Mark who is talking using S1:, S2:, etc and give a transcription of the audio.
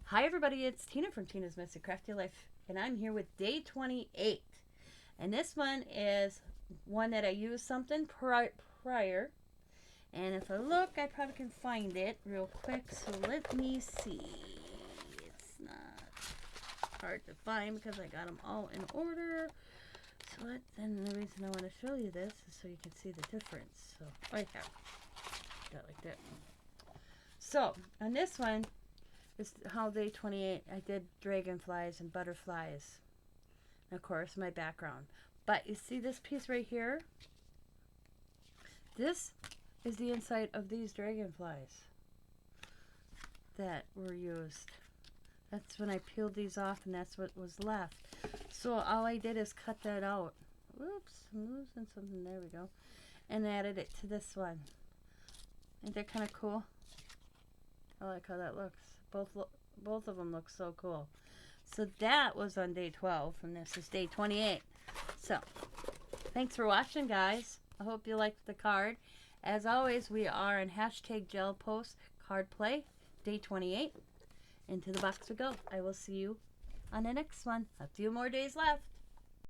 S1: Hi everybody, it's Tina from Tina's Messy Crafty Life, and I'm here with day 28. And this one is one that I used something prior. And if I look, I probably can find it real quick. So let me see. It's not hard to find because I got them all in order. So then the reason I want to show you this is so you can see the difference. So right there. Got like that. So on this one, this is how day 28 I did dragonflies and butterflies. And of course my background. But you see this piece right here? This is the inside of these dragonflies that were used. That's when I peeled these off and that's what was left. So all I did is cut that out. Whoops, I'm losing something. There we go. And added it to this one. Ain't that kind of cool? I like how that looks. Both of them look so cool. So that was on day 12, and this is day 28. So, thanks for watching, guys. I hope you liked the card. As always, we are on #GelPost card play, day 28. Into the box we go. I will see you on the next one. A few more days left.